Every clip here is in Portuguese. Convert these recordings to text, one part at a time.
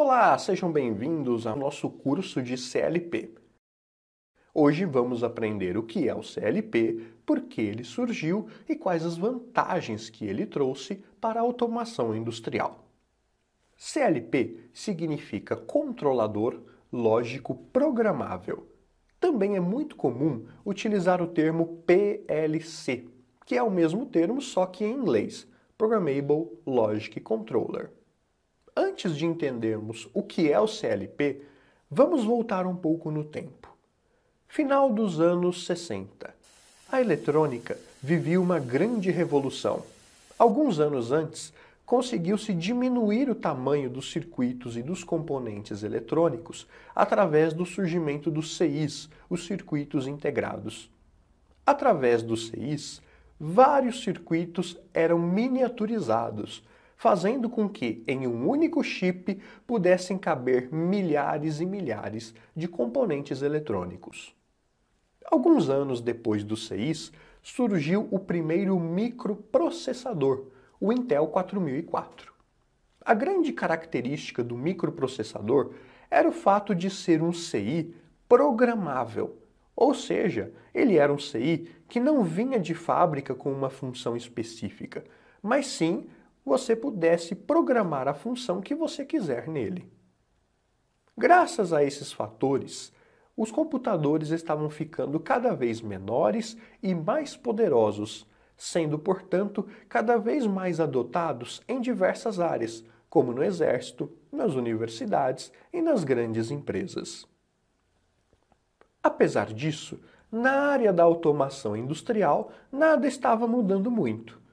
Olá, sejam bem-vindos ao nosso curso de CLP. Hoje vamos aprender o que é o CLP, por que ele surgiu e quais as vantagens que ele trouxe para a automação industrial. CLP significa Controlador Lógico Programável. Também é muito comum utilizar o termo PLC, que é o mesmo termo só que em inglês, Programmable Logic Controller. Antes de entendermos o que é o CLP, vamos voltar um pouco no tempo. Final dos anos 60. A eletrônica vivia uma grande revolução. Alguns anos antes, conseguiu-se diminuir o tamanho dos circuitos e dos componentes eletrônicos através do surgimento dos CIs, os circuitos integrados. Através dos CIs, vários circuitos eram miniaturizados, fazendo com que, em um único chip, pudessem caber milhares e milhares de componentes eletrônicos. Alguns anos depois dos CIs, surgiu o primeiro microprocessador, o Intel 4004. A grande característica do microprocessador era o fato de ser um CI programável, ou seja, ele era um CI que não vinha de fábrica com uma função específica, mas sim você pudesse programar a função que você quiser nele. Graças a esses fatores, os computadores estavam ficando cada vez menores e mais poderosos, sendo, portanto, cada vez mais adotados em diversas áreas, como no exército, nas universidades e nas grandes empresas. Apesar disso, na área da automação industrial, nada estava mudando muito.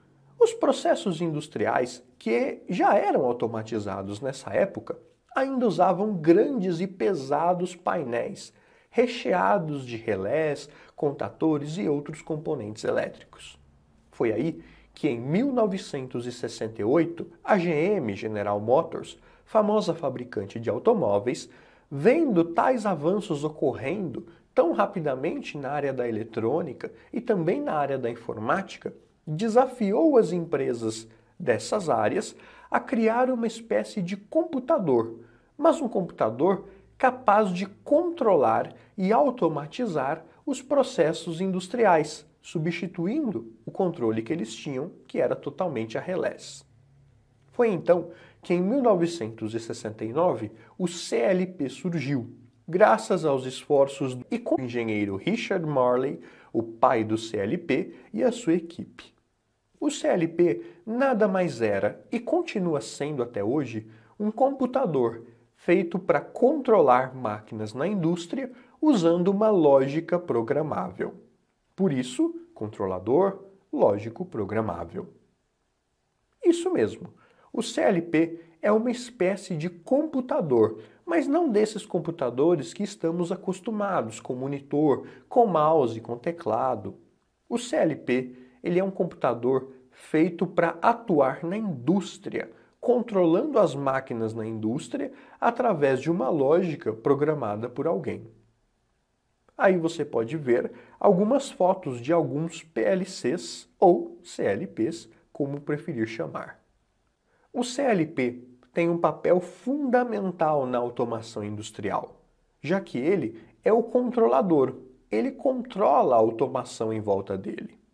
Os processos industriais, que já eram automatizados nessa época, ainda usavam grandes e pesados painéis, recheados de relés, contadores e outros componentes elétricos. Foi aí que, em 1968, a GM, General Motors, famosa fabricante de automóveis, vendo tais avanços ocorrendo tão rapidamente na área da eletrônica e também na área da informática, desafiou as empresas dessas áreas a criar uma espécie de computador, mas um computador capaz de controlar e automatizar os processos industriais, substituindo o controle que eles tinham, que era totalmente a relés. Foi então que, em 1969, o CLP surgiu, graças aos esforços do engenheiro Richard Morley, o pai do CLP, e a sua equipe. O CLP nada mais era, e continua sendo até hoje, um computador feito para controlar máquinas na indústria usando uma lógica programável. Por isso, controlador lógico programável. Isso mesmo, o CLP é uma espécie de computador, mas não desses computadores que estamos acostumados, com monitor, com mouse, com teclado. O CLP ele é um computador feito para atuar na indústria, controlando as máquinas na indústria através de uma lógica programada por alguém. Aí você pode ver algumas fotos de alguns PLCs ou CLPs, como preferir chamar. O CLP tem um papel fundamental na automação industrial, já que ele é o controlador, ele controla a automação em volta dele.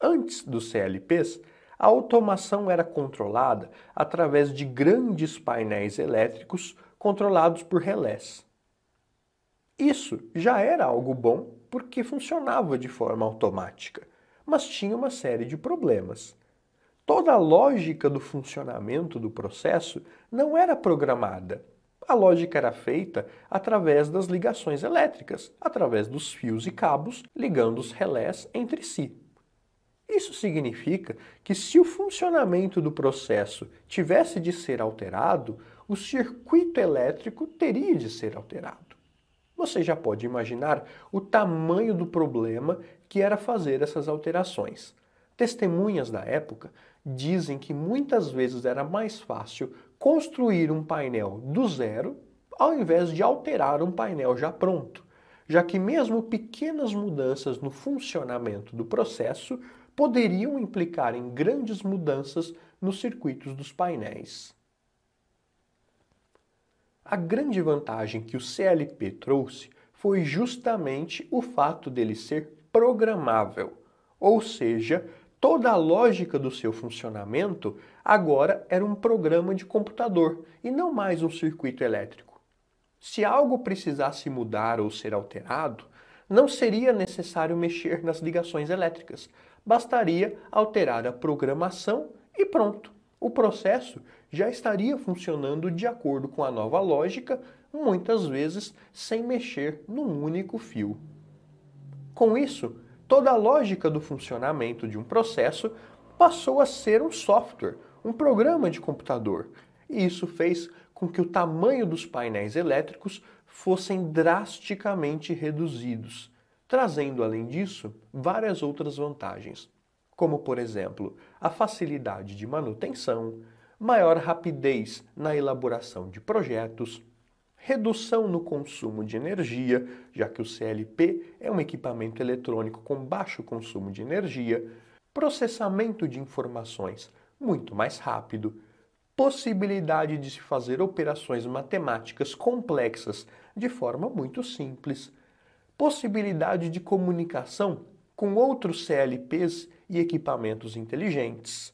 Antes dos CLPs, a automação era controlada através de grandes painéis elétricos controlados por relés. Isso já era algo bom porque funcionava de forma automática, mas tinha uma série de problemas. Toda a lógica do funcionamento do processo não era programada. A lógica era feita através das ligações elétricas, através dos fios e cabos ligando os relés entre si. Isso significa que, se o funcionamento do processo tivesse de ser alterado, o circuito elétrico teria de ser alterado. Você já pode imaginar o tamanho do problema que era fazer essas alterações. Testemunhas da época dizem que muitas vezes era mais fácil construir um painel do zero ao invés de alterar um painel já pronto, já que mesmo pequenas mudanças no funcionamento do processo poderiam implicar em grandes mudanças nos circuitos dos painéis. A grande vantagem que o CLP trouxe foi justamente o fato dele ser programável, ou seja, toda a lógica do seu funcionamento agora era um programa de computador e não mais um circuito elétrico. Se algo precisasse mudar ou ser alterado, não seria necessário mexer nas ligações elétricas, bastaria alterar a programação e pronto. O processo já estaria funcionando de acordo com a nova lógica, muitas vezes sem mexer num único fio. Com isso, toda a lógica do funcionamento de um processo passou a ser um software, um programa de computador. E isso fez com que o tamanho dos painéis elétricos fossem drasticamente reduzidos, trazendo, além disso, várias outras vantagens, como, por exemplo, a facilidade de manutenção, maior rapidez na elaboração de projetos, redução no consumo de energia, já que o CLP é um equipamento eletrônico com baixo consumo de energia, processamento de informações muito mais rápido, possibilidade de se fazer operações matemáticas complexas de forma muito simples, possibilidade de comunicação com outros CLPs e equipamentos inteligentes,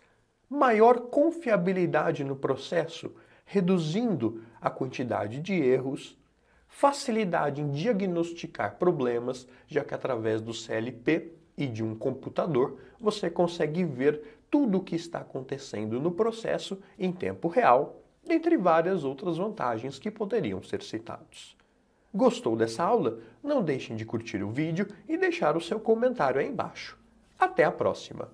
maior confiabilidade no processo, reduzindo a quantidade de erros, facilidade em diagnosticar problemas, já que através do CLP e de um computador você consegue ver tudo o que está acontecendo no processo em tempo real, dentre várias outras vantagens que poderiam ser citados. Gostou dessa aula? Não deixem de curtir o vídeo e deixar o seu comentário aí embaixo. Até a próxima!